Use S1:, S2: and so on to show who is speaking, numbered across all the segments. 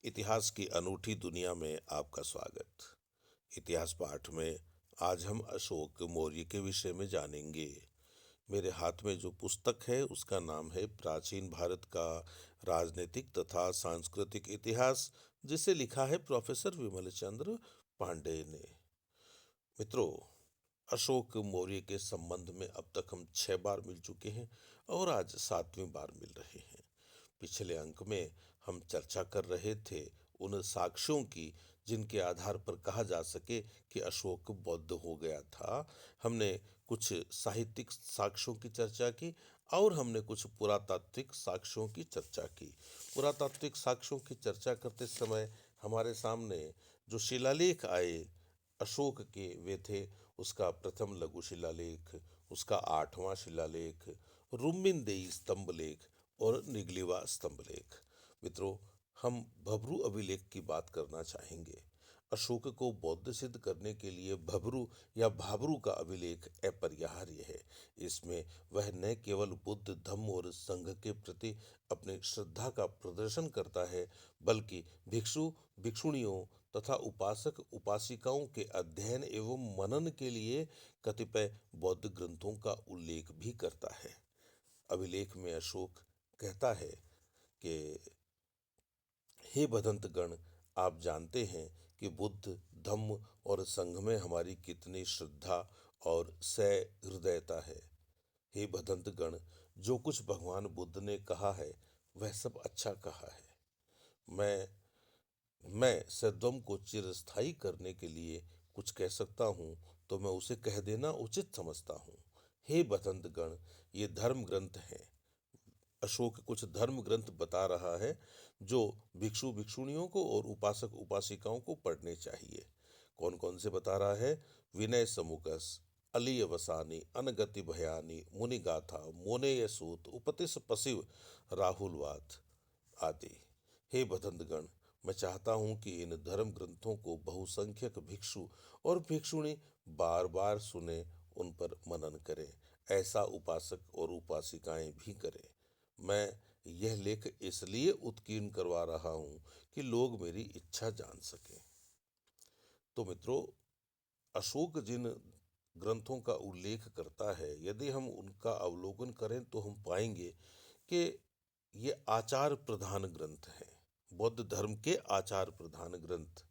S1: इतिहास की अनूठी दुनिया में आपका स्वागत। इतिहास पाठ में आज हम अशोक मौर्य के विषय में जानेंगे। मेरे हाथ में जो पुस्तक है उसका नाम है प्राचीन भारत का राजनीतिक तथा सांस्कृतिक इतिहास, जिसे लिखा है प्रोफेसर विमल चंद्र पांडे ने। मित्रों, अशोक मौर्य के संबंध में अब तक हम 6 बार मिल चुके हैं और आज 7वीं बार मिल रहे हैं। पिछले अंक में हम चर्चा कर रहे थे उन साक्ष्यों की जिनके आधार पर कहा जा सके कि अशोक बौद्ध हो गया था। हमने कुछ साहित्यिक साक्ष्यों की चर्चा की और हमने कुछ पुरातात्विक साक्ष्यों की चर्चा की। पुरातात्विक साक्ष्यों की चर्चा करते समय हमारे सामने जो शिलालेख आए अशोक के, वे थे उसका प्रथम लघु शिलालेख, उसका 8वां शिलालेख, रुम्मिनदेई स्तंभलेख और निगलिवा स्तंभलेख। मित्रों, हम भब्रू अभिलेख की बात करना चाहेंगे। अशोक को बौद्ध सिद्ध करने के लिए भब्रू या भाब्रू का अभिलेख अपरिहार्य है। इसमें वह न केवल बुद्ध धम्म और संघ के प्रति अपनी श्रद्धा का प्रदर्शन करता है, बल्कि भिक्षु भिक्षुणियों तथा उपासक उपासिकाओं के अध्ययन एवं मनन के लिए कतिपय बौद्ध ग्रंथों का उल्लेख भी करता है। अभिलेख में अशोक कहता है कि हे भदंतगण, आप जानते हैं कि बुद्ध धम्म और संघ में हमारी कितनी श्रद्धा और सहृदयता है। हे भदंतगण, जो कुछ भगवान बुद्ध ने कहा है वह सब अच्छा कहा है। मैं मैं सद्वम को चिरस्थायी करने के लिए कुछ कह सकता हूँ तो मैं उसे कह देना उचित समझता हूँ। हे भदंतगण, ये धर्म ग्रंथ हैं। अशोक कुछ धर्म ग्रंथ बता रहा है जो भिक्षु भिक्षुणियों को और उपासक उपासिकाओं को पढ़ने चाहिए। कौन कौन से बता रहा है? विनय समुकस, अलियवसानी, अनगति भयानी, मुनिगाथा, मोनेय सूत, उपतिस पशिव, राहुलवाद आदि। हे भदंतगण, मैं चाहता हूं कि इन धर्म ग्रंथों को बहुसंख्यक भिक्षु और भिक्षुणी बार बार सुने, उन पर मनन करें। ऐसा उपासक और उपासिकाएं भी करें। मैं यह लेख इसलिए उत्कीर्ण करवा रहा हूं कि लोग मेरी इच्छा जान सकें। तो मित्रों, अशोक जिन ग्रंथों का उल्लेख करता है, यदि हम उनका अवलोकन करें तो हम पाएंगे कि ये आचार प्रधान ग्रंथ हैं। बौद्ध धर्म के आचार प्रधान ग्रंथ।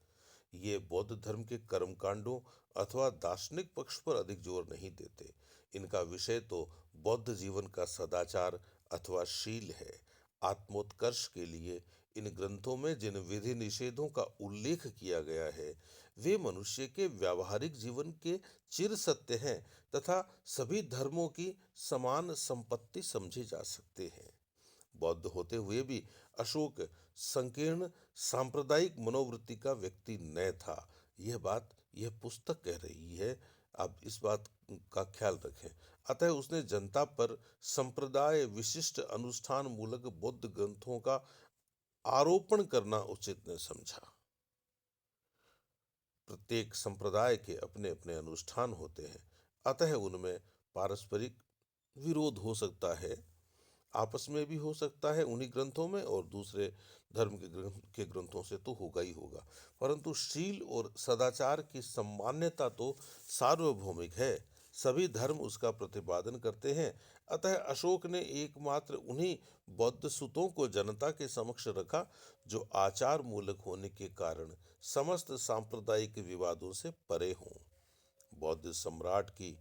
S1: ये बौद्ध धर्म के कर्मकांडों अथवा दार्शनिक पक्ष पर अधिक जोर नहीं देते। इनका विषय तो बौद्ध जीवन का सदाचार अथवा शील है। आत्मोत्कर्ष के लिए इन ग्रंथों में जिन विधि निषेधों का उल्लेख किया गया है, वे मनुष्य के व्यावहारिक जीवन के चिर सत्य हैं तथा सभी धर्मों की समान संपत्ति समझे जा सकते हैं। बौद्ध होते हुए भी अशोक संकीर्ण सांप्रदायिक मनोवृत्ति का व्यक्ति न था। यह बात यह पुस्तक कह रही है। आप इस बात का ख्याल रखें। अतः उसने जनता पर संप्रदाय विशिष्ट अनुष्ठान मूलक बौद्ध ग्रंथों का आरोपण करना उचित न समझा। प्रत्येक संप्रदाय के अपने अपने अनुष्ठान होते हैं, अतः उनमें पारस्परिक विरोध हो सकता है, आपस में भी हो सकता है उन्हीं ग्रंथों में, और दूसरे धर्म के ग्रंथों से तो होगा ही होगा। परंतु शील और सदाचार की सम्मान्यता तो सार्वभौमिक है। सभी धर्म उसका प्रतिपादन करते हैं। अतः अशोक ने एकमात्र उन्हीं बौद्ध सूतों को जनता के समक्ष रखा जो आचार मूलक होने के कारण समस्त सांप्रदायिक विवादों से परे हों। बौद्ध सम्राट की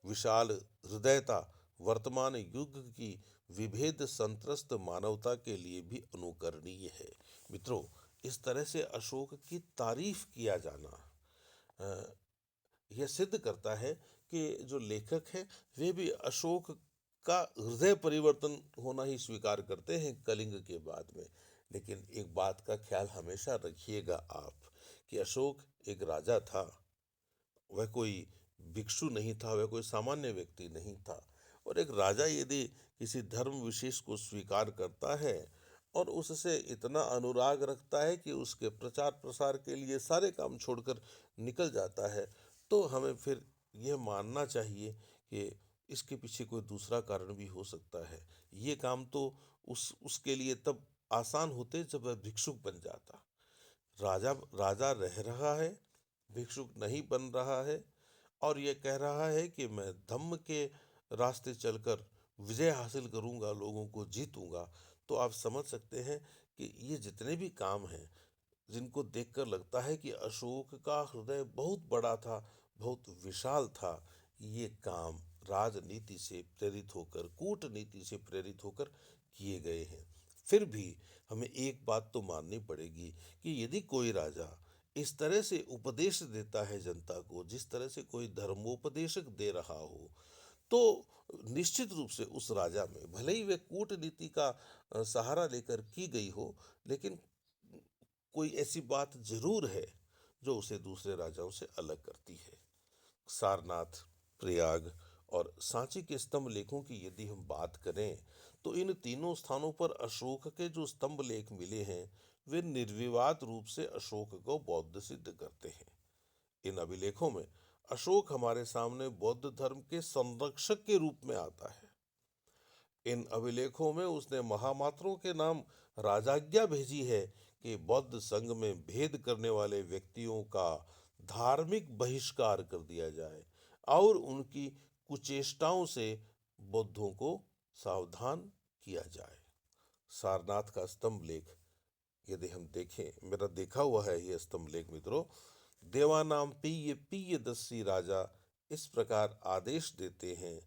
S1: विशाल हृदयता वर्तमान युग की विभेद संत्रस्त मानवता के लिए भी अनुकरणीय है। मित्रों, इस तरह से अशोक की तारीफ किया जाना यह सिद्ध करता है कि जो लेखक हैं वे भी अशोक का हृदय परिवर्तन होना ही स्वीकार करते हैं कलिंग के बाद में। लेकिन एक बात का ख्याल हमेशा रखिएगा आप, कि अशोक एक राजा था। वह कोई भिक्षु नहीं था, वह कोई सामान्य व्यक्ति नहीं था। और एक राजा यदि किसी धर्म विशेष को स्वीकार करता है और उससे इतना अनुराग रखता है कि उसके प्रचार प्रसार के लिए सारे काम छोड़कर निकल जाता है, तो हमें फिर यह मानना चाहिए कि इसके पीछे कोई दूसरा कारण भी हो सकता है। ये काम तो उसके लिए तब आसान होते जब वह भिक्षुक बन जाता। राजा राजा रह रहा है, भिक्षुक नहीं बन रहा है, और ये कह रहा है कि मैं धम्म के रास्ते चलकर विजय हासिल करूंगा, लोगों को जीतूंगा। तो आप समझ सकते हैं कि ये जितने भी काम हैं, जिनको देखकर लगता है कि अशोक का हृदय बहुत बड़ा था, बहुत विशाल था, ये काम राजनीति से प्रेरित होकर, कूटनीति से प्रेरित होकर किए गए हैं। फिर भी हमें एक बात तो माननी पड़ेगी कि यदि कोई राजा इस तरह से उपदेश देता है जनता को, जिस तरह से कोई धर्मोपदेशक दे रहा हो, तो निश्चित रूप से उस राजा में, भले ही वे कूटनीति का सहारा लेकर की गई हो, लेकिन कोई ऐसी बात जरूर है जो उसे दूसरे राजाओं से अलग करती है। सारनाथ, प्रयाग और सांची के स्तंभ लेखों की यदि हम बात करें, तो इन तीनों स्थानों पर अशोक के जो स्तंभ लेख मिले हैं, वे निर्विवाद रूप से अशोक को बौद्ध सिद्ध करते हैं। इन अभिलेखों में अशोक हमारे सामने बौद्ध धर्म के संरक्षक के रूप में आता है। इन अभिलेखों में उसने महामात्रों के नाम राजाज्ञा भेजी है कि बौद्ध संघ में भेद करने वाले व्यक्तियों का धार्मिक बहिष्कार कर दिया जाए और उनकी कुचेष्टाओं से बौद्धों को सावधान किया जाए। सारनाथ का स्तंभ लेख यदि हम देखें, मेरा देखा हुआ है यह स्तंभ लेख मित्रों, देवानाम पीय पीय दस्सी राजा इस प्रकार आदेश देते हैं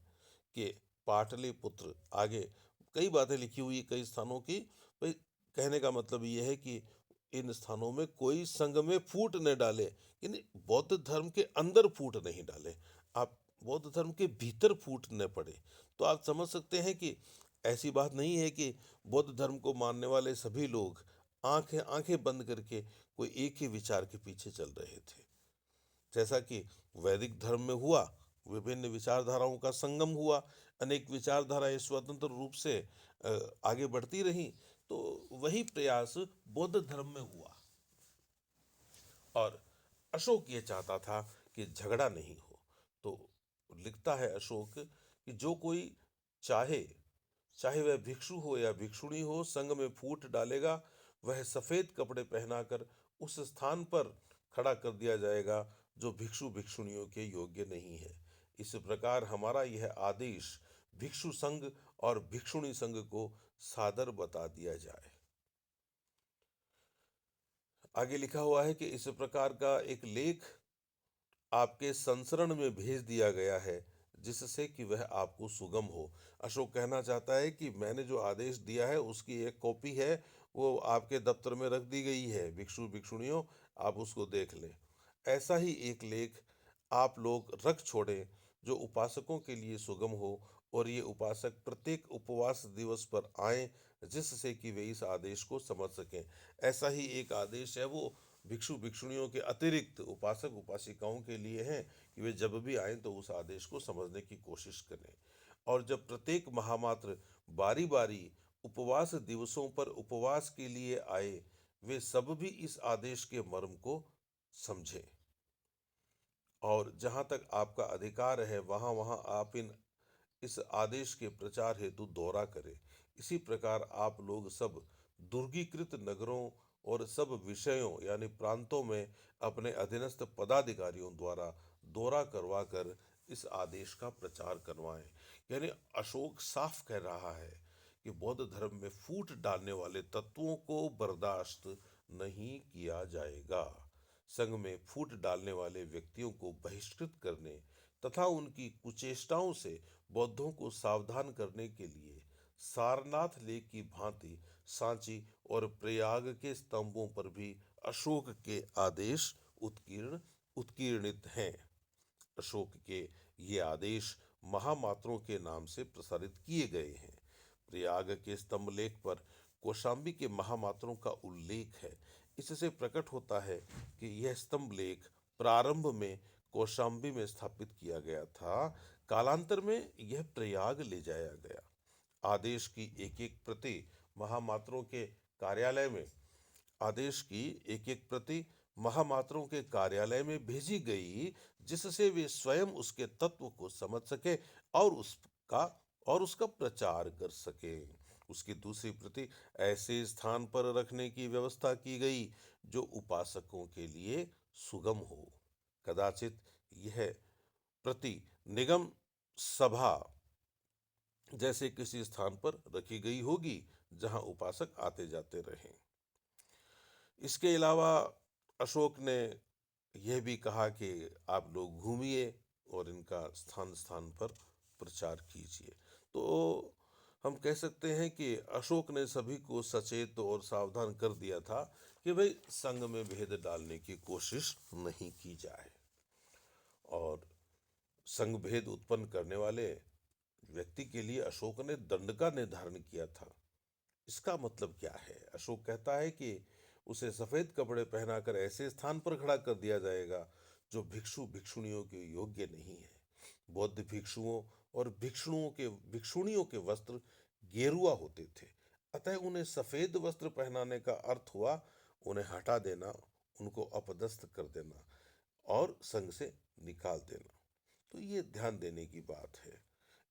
S1: कि पाटलिपुत्र, आगे कई बातें लिखी हुई कई स्थानों की। भाई, कहने का मतलब ये है कि इन स्थानों में कोई संघ में फूट न डाले, यानी बौद्ध धर्म के अंदर फूट नहीं डाले, आप बौद्ध धर्म के भीतर फूट न पड़े। तो आप समझ सकते हैं कि ऐसी बात नहीं है कि बौद्ध धर्म को मानने वाले सभी लोग आंखें आंखें बंद करके कोई एक ही विचार के पीछे चल रहे थे। जैसा कि वैदिक धर्म में हुआ, विभिन्न विचारधाराओं का संगम हुआ, अनेक विचारधाराएं स्वतंत्र रूप से आगे बढ़ती रहीं, तो वही प्रयास बौद्ध धर्म में हुआ। और अशोक ये चाहता था कि झगड़ा नहीं हो। तो लिखता है अशोक कि जो कोई चाहे, चाहे वह भिक्षु हो या भिक्षुणी हो, संग में फूट डालेगा, वह सफेद कपड़े पहनाकर उस स्थान पर खड़ा कर दिया जाएगा जो भिक्षु भिक्षुणियों के योग्य नहीं है। इस प्रकार हमारा यह आदेश भिक्षु संघ और भिक्षुणी संघ को सादर बता दिया जाए। आगे लिखा हुआ है कि इस प्रकार का एक लेख आपके संसरण में भेज दिया गया है, जिससे कि वह आपको सुगम हो। अशोक कहना चाहता है कि मैंने जो आदेश दिया है उसकी एक कॉपी है, वो आपके दफ्तर में रख दी गई है, भिक्षु भिक्षुणियों आप उसको देख लें। ऐसा ही एक लेख आप लोग रख छोड़ें जो उपासकों के लिए सुगम हो, और ये उपासक प्रत्येक उपवास दिवस पर आएं, जिससे कि वे इस आदेश को समझ सकें। ऐसा ही एक आदेश है, वो भिक्षु भिक्षुणियों के अतिरिक्त उपासक उपासिकाओं के लिए हैं कि वे जब भी आएं तो उस आदेश को समझने की कोशिश करें। और जब प्रत्येक महामात्र बारी बारी उपवास दिवसों पर उपवास के लिए आए, वे सब भी इस आदेश के मर्म को समझें। और जहाँ तक आपका अधिकार है, वहाँ वहाँ आप इस आदेश के प्रचार हेतु दौरा करें। इसी प्रकार आप लोग सब दुर्गीकृत नगरों और सब विषयों यानी प्रांतों में अपने अधीनस्थ पदाधिकारियों द्वारा दौरा करवा कर इस आदेश का प्रचार करवाएं। यानी अशोक साफ कह रहा है कि बौद्ध धर्म में फूट डालने वाले तत्वों को बर्दाश्त नहीं किया जाएगा। संघ में फूट डालने वाले व्यक्तियों को बहिष्कृत करने तथा उनकी कुचेष्टाओं से बौद्धों को सावधान करने के लिए सारनाथ लेक की भांति सांची और प्रयाग के स्तंभों पर भी अशोक के आदेश उत्कीर्णित हैं। अशोक के ये आदेश महामात्रों के नाम से प्रसारित किए गए हैं। प्रयाग के स्तंभ लेख पर कौशाम्बी के महामात्रों का उल्लेख है। इससे प्रकट होता है कि यह स्तंभ लेख प्रारंभ में कौशाम्बी में स्थापित किया गया था, कालांतर में यह प्रयाग ले जाया गया। आदेश की एक एक प्रति महामात्रों के कार्यालय में आदेश की एक एक प्रति महामात्रों के कार्यालय में भेजी गई, जिससे वे स्वयं उसके तत्व को समझ सके और उसका प्रचार कर सके। उसकी दूसरी प्रति ऐसे स्थान पर रखने की व्यवस्था की गई जो उपासकों के लिए सुगम हो। कदाचित यह प्रति निगम सभा जैसे किसी स्थान पर रखी गई होगी जहां उपासक आते जाते रहें। इसके अलावा अशोक ने यह भी कहा कि आप लोग घूमिए और इनका स्थान स्थान पर प्रचार कीजिए। तो हम कह सकते हैं कि अशोक ने सभी को सचेत और सावधान कर दिया था कि भाई संघ में भेद डालने की कोशिश नहीं की जाए। और संघ भेद उत्पन्न करने वाले व्यक्ति के लिए अशोक ने दंड का निर्धारण किया था। इसका मतलब क्या है? अशोक कहता है कि उसे सफेद कपड़े पहनाकर ऐसे स्थान पर खड़ा कर दिया जाएगा जो भिक्षु भिक्षुणियों के योग्य नहीं है। बौद्ध भिक्षुओं और भिक्षुणियों के वस्त्र गेरुआ होते थे, अतः उन्हें सफेद वस्त्र पहनाने का अर्थ हुआ उन्हें हटा देना, उनको अपदस्थ कर देना और संघ से निकाल देना। तो ये ध्यान देने की बात है।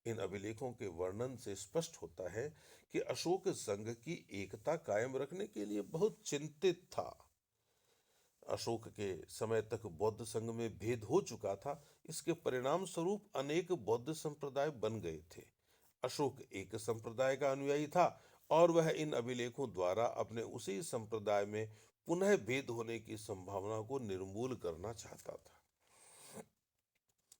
S1: इन अभिलेखों के वर्णन से स्पष्ट होता है कि अशोक संघ की एकता कायम रखने के लिए बहुत चिंतित था। अशोक के समय तक बौद्ध संघ में भेद हो चुका था। इसके परिणाम स्वरूप अनेक बौद्ध संप्रदाय बन गए थे। अशोक एक संप्रदाय का अनुयायी था और वह इन अभिलेखों द्वारा अपने उसी संप्रदाय में पुनः भेद होने की संभावना को निर्मूल करना चाहता था।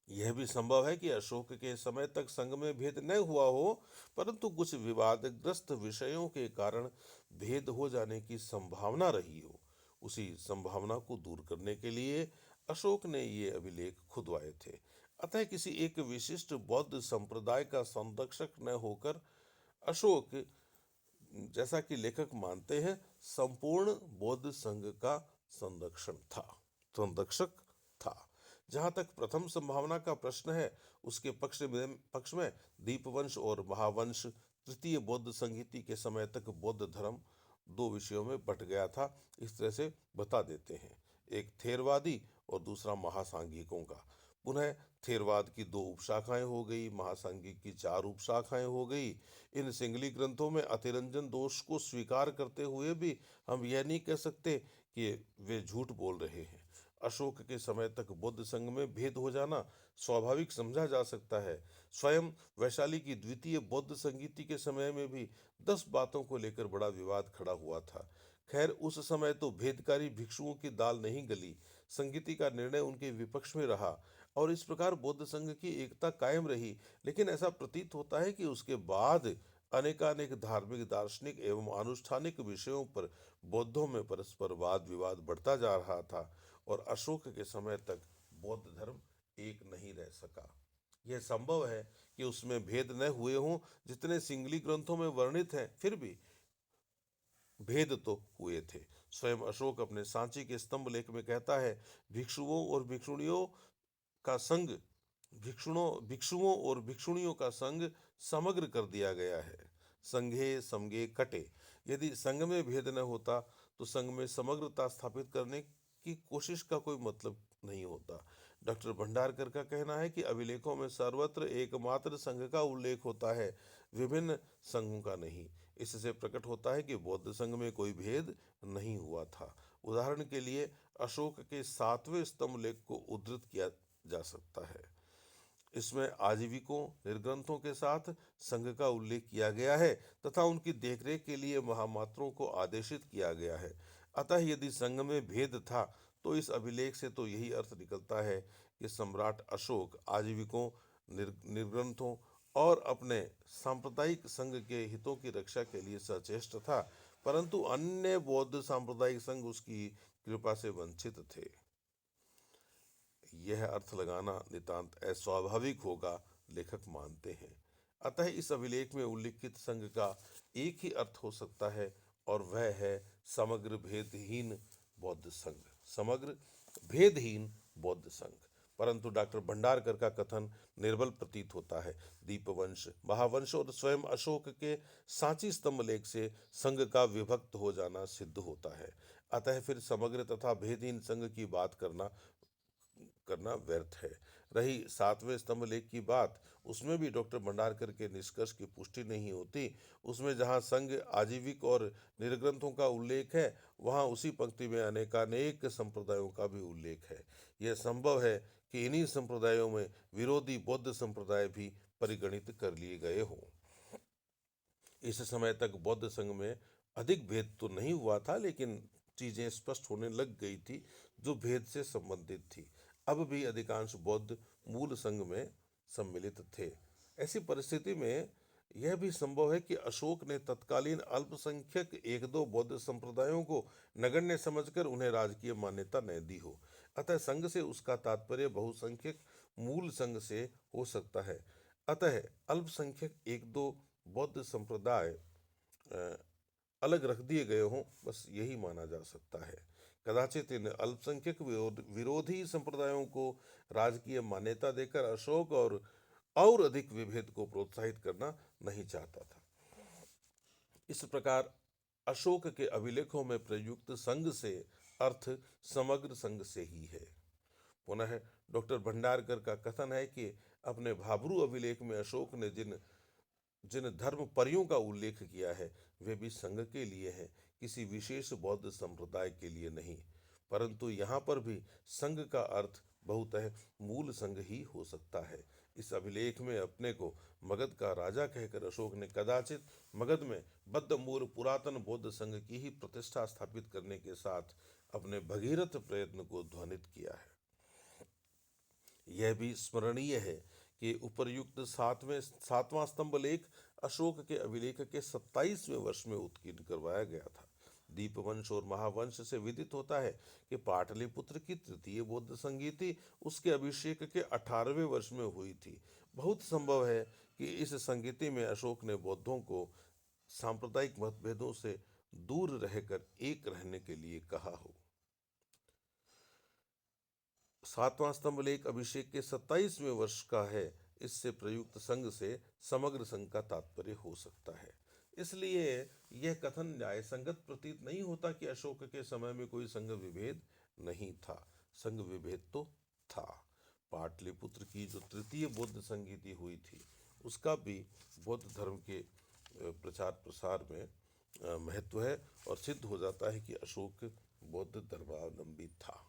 S1: यह भी संभव है कि अशोक के समय तक संघ में भेद न हुआ हो, परंतु कुछ विवादग्रस्त विषयों के कारण भेद हो जाने की संभावना रही हो। उसी संभावना को दूर करने के लिए अशोक ने ये अभिलेख खुदवाए थे। अतः किसी एक विशिष्ट बौद्ध संप्रदाय का संरक्षक न होकर अशोक, जैसा कि लेखक मानते हैं, संपूर्ण बौद्ध संघ का संरक्षक था। जहां तक प्रथम संभावना का प्रश्न है, उसके पक्ष में दीपवंश और महावंश तृतीय बौद्ध संहिता के समय तक बौद्ध धर्म दो विषयों में बट गया था। इस तरह से बता देते हैं, एक थेरवादी और दूसरा महासांघिकों का। पुनः थेरवाद की दो उपशाखाएं हो गई, महासांघिक की चार उपशाखाएं हो गई। इन सिंगली ग्रंथों में अतिरंजन दोष को स्वीकार करते हुए भी हम यह नहीं कह सकते कि वे झूठ बोल रहे हैं। अशोक के समय तक बौद्ध संघ में भेद हो जाना स्वाभाविक समझा जा सकता है। स्वयं वैशाली की द्वितीय बौद्ध संगीति के समय में भी 10 बातों को लेकर बड़ा विवाद खड़ा हुआ था। खैर, उस समय तो भेदकारी भिक्षुओं की दाल नहीं गली। संगीति का निर्णय उनके विपक्ष में रहा और इस प्रकार बौद्ध संघ की एकता कायम रही। लेकिन ऐसा प्रतीत होता है कि उसके बाद अनेकानेक धार्मिक, दार्शनिक एवं अनुष्ठानिक विषयों पर बौद्धों में परस्पर वाद विवाद बढ़ता जा रहा था और अशोक के समय तक बौद्ध धर्म एक नहीं रह सका। यह संभव है कि उसमें भेद न हुए हों जितने सिंगली ग्रंथों में वर्णित हैं, फिर भी भेद तो हुए थे। स्वयं अशोक अपने सांची के स्तंभ लेख में कहता है, भिक्षुओं और भिक्षुणियों का संग भिक्षुओं और भिक्षुणियों का संग समग्र कर दिया गया है। संघे समगे कटे। यदि संघ में भेद न होता तो संघ में समग्रता स्थापित करने की कोशिश का कोई मतलब नहीं होता। डॉक्टर भंडारकर का कहना है कि अभिलेखों में सर्वत्र एकमात्र संघ का उल्लेख होता है, विभिन्न संघों का नहीं। इससे प्रकट होता है कि बौद्ध संघ में कोई भेद नहीं हुआ था। उदाहरण के लिए अशोक के 7वें स्तंभ लेख को उद्धृत किया जा सकता है। इसमें आजीविकों निर्ग्रंथों के साथ संघ का उल्लेख किया गया है तथा उनकी देखरेख के लिए महामात्रों को आदेशित किया गया है। अतः यदि संघ में भेद था तो इस अभिलेख से तो यही अर्थ निकलता है कि सम्राट अशोक आजीविकों, निर्ग्रंथों और अपने सांप्रदायिक संघ के हितों की रक्षा के लिए सचेष्ट था, परंतु अन्य बौद्ध सांप्रदायिक संघ उसकी कृपा से वंचित थे। यह अर्थ लगाना नितांत अस्वाभाविक होगा, लेखक मानते हैं। अतः इस अभिलेख में उल्लिखित संघ का एक ही अर्थ हो सकता है और वह है समग्र भेदहीन बौद्ध संघ। समग्र भेदहीन बौद्ध संघ। परंतु डॉक्टर भंडारकर का कथन निर्बल प्रतीत होता है। दीपवंश, महावंश और स्वयं अशोक के सांची स्तंभ लेख से संघ का विभक्त हो जाना सिद्ध होता है। अतः फिर समग्र तथा भेदहीन संघ की बात करना करना व्यर्थ है। रही 7वें स्तंभ लेख की बात, उसमें भी डॉक्टर भंडारकर के निष्कर्ष की पुष्टि नहीं होती। उसमें जहाँ संघ, आजीविक और निर्ग्रंथों का उल्लेख है, वहाँ उसी पंक्ति में अनेकानेक संप्रदायों का भी उल्लेख है। यह संभव है कि इन्हीं संप्रदायों में विरोधी बौद्ध संप्रदाय भी परिगणित कर लिए गए हों। इस समय तक बौद्ध संघ में अधिक भेद तो नहीं हुआ था, लेकिन चीजें स्पष्ट होने लग गई थी जो भेद से संबंधित थी। अब भी अधिकांश बौद्ध मूल संघ में सम्मिलित थे। ऐसी परिस्थिति में यह भी संभव है कि अशोक ने तत्कालीन अल्पसंख्यक एक दो बौद्ध संप्रदायों को नगण्य समझकर उन्हें राजकीय मान्यता न दी हो। अतः संघ से उसका तात्पर्य बहुसंख्यक मूल संघ से हो सकता है। अतः अल्पसंख्यक एक दो बौद्ध संप्रदाय अलग रख दिए गए हों, बस यही माना जा सकता है। कदाचित इन अल्पसंख्यक विरोधी संप्रदायों को राजकीय मान्यता देकर अशोक और अधिक विभेद को प्रोत्साहित करना नहीं चाहता था। इस प्रकार अशोक के अभिलेखों में प्रयुक्त संघ से अर्थ समग्र संघ से ही है। पुनः डॉक्टर भंडारकर का कथन है कि अपने भाब्रू अभिलेख में अशोक ने जिन जिन धर्म परियों का उल्लेख किया है, वे भी संघ के लिए हैं, किसी विशेष बौद्ध संप्रदाय के लिए नहीं। परंतु यहाँ पर भी संघ का अर्थ बहुतः मूल संघ ही हो सकता है। इस अभिलेख में अपने को मगध का राजा कहकर अशोक ने कदाचित मगध में बद्ध मूल पुरातन बौद्ध संघ की ही प्रतिष्ठा स्थापित करने के साथ अपने भगीरथ प्रयत्न को ध्वनित किया है। यह भी स्मरणीय है कि उपर्युक्त सातवां स्तंभ लेख अशोक के अभिलेख के 27वें वर्ष में उत्कीर्ण करवाया गया था। दीपवंश और महावंश से विदित होता है कि पाटलिपुत्र की तृतीय बौद्ध संगीति उसके अभिषेक के 18वें वर्ष में हुई थी। बहुत संभव है कि इस संगीति में अशोक ने बौद्धों को सांप्रदायिक मतभेदों से दूर रहकर एक रहने के लिए कहा हो। सातवां स्तंभ लेख अभिषेक के 27वें वर्ष का है। इससे प्रयुक्त संघ से समग्र संघ का तात्पर्य हो सकता है। इसलिए यह कथन न्याय संगत प्रतीत नहीं होता कि अशोक के समय में कोई संघ विभेद नहीं था। संघ विभेद तो था। पाटलिपुत्र की जो तृतीय बौद्ध संगीति हुई थी, उसका भी बौद्ध धर्म के प्रचार प्रसार में महत्व है और सिद्ध हो जाता है कि अशोक बौद्ध धर्मावलंबी था।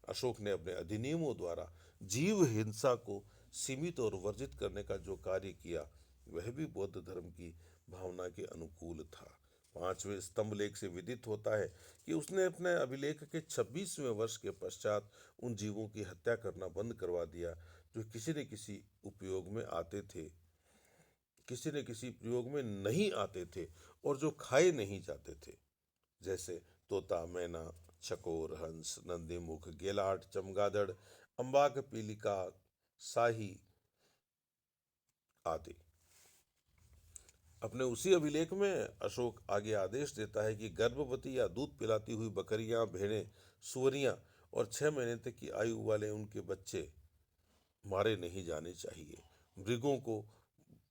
S1: अशोक ने अपने अधिनियमों द्वारा जीव हिंसा को सीमित और वर्जित करने का जो कार्य किया, वह भी बौद्ध धर्म की भावना के अनुकूल था। 5वें स्तंभ लेख से विदित होता है कि उसने अपने अभिलेख के 26वें वर्ष के पश्चात उन जीवों की हत्या करना बंद करवा दिया जो किसी न किसी उपयोग में आते थे, किसी न किसी प्रयोग में नहीं आते थे और जो खाए नहीं जाते थे, जैसे तोता, मैना, चकोर, हंस, नंदीमुख, गेलाट, चमगादड़, अम्बाक, पीलिका, साही आदि। अपने उसी अभिलेख में अशोक आगे आदेश देता है कि गर्भवती या दूध पिलाती हुई बकरियां, भेड़ें, सुअरियां और 6 महीने तक की आयु वाले उनके बच्चे मारे नहीं जाने चाहिए। मृगों को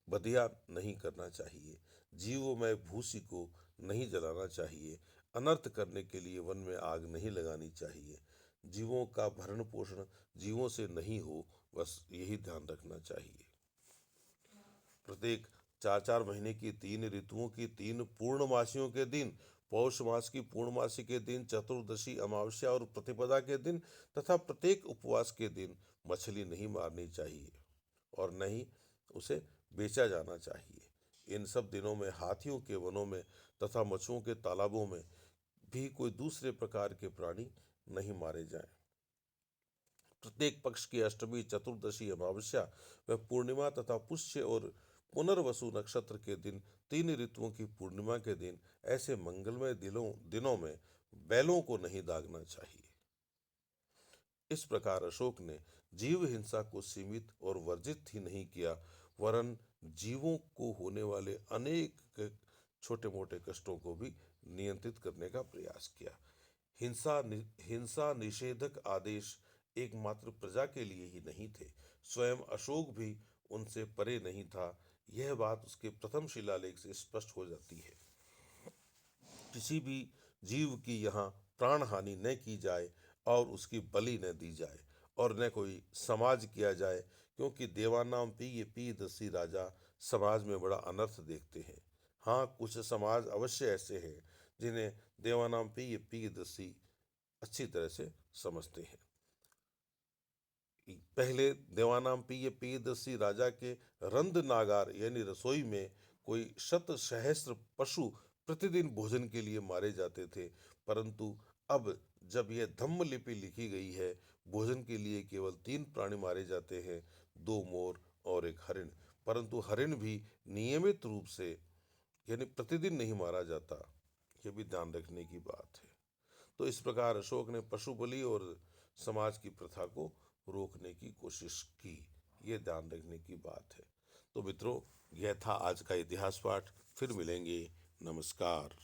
S1: बधिया नहीं करना चाहिए। जीवोमय भूसी को नहीं जलाना चाहिए। अनर्थ करने के लिए वन में आग नहीं लगानी चाहिए। जीवों का भरण पोषण जीवों से नहीं हो, बस यही ध्यान रखना चाहिए। प्रत्येक 4-4 महीने की 3 ऋतुओं की 3 पूर्णमासियों के दिन, पौष मास की पूर्णमासी के दिन, चतुर्दशी, अमावस्या और प्रतिपदा के दिन तथा प्रत्येक उपवास के दिन मछली नहीं मारनी चाहिए और न ही उसे बेचा जाना चाहिए। इन सब दिनों में हाथियों के वनों में तथा मछुओं के तालाबों में भी कोई दूसरे प्रकार के प्राणी नहीं मारे जाएं। प्रत्येक पक्ष की अष्टमी, चतुर्दशी, अमावस्या व पूर्णिमा तथा पुष्य और पुनर्वसु नक्षत्र के दिन, 3 ऋतुओं की पूर्णिमा के दिन ऐसे मंगलमय दिनों में बैलों को नहीं दागना चाहिए। इस प्रकार अशोक ने जीव हिंसा को सीमित और वर्जित ही नहीं किया, वरन जीवों को होने वाले अनेक छोटे मोटे कष्टों को भी नियंत्रित करने का प्रयास किया। हिंसा निषेधक आदेश एकमात्र प्रजा के लिए ही नहीं थे, स्वयं अशोक भी उनसे परे नहीं था। यह बात उसके प्रथम शिलालेख से स्पष्ट हो जाती है। किसी भी जीव की यहाँ प्राण हानि न की जाए और उसकी बलि न दी जाए और न कोई समाज किया जाए, क्योंकि देवानाम पिय पिय दसी राजा समाज में बड़ा अनर्थ देखते हैं। हाँ, कुछ समाज अवश्य ऐसे हैं जिन्हें देवानाम पिय पिय दसी अच्छी तरह से समझते हैं। पहले देवानाम पिय पियदसी राजा के रंध नागार यानी रसोई में कोई शत सहस्त्र पशु प्रतिदिन भोजन के लिए मारे जाते थे, परंतु अब जब यह धम्म लिपि लिखी गई है, भोजन के लिए केवल 3 प्राणी मारे जाते हैं, 2 मोर और एक हरिण। परंतु हरिण भी नियमित रूप से यानी प्रतिदिन नहीं मारा जाता, यह भी ध्यान रखने की बात है। तो इस प्रकार अशोक ने पशु बलि और समाज की प्रथा को रोकने की कोशिश की, ये ध्यान रखने की बात है। तो मित्रों, यह था आज का इतिहास पाठ। फिर मिलेंगे। नमस्कार।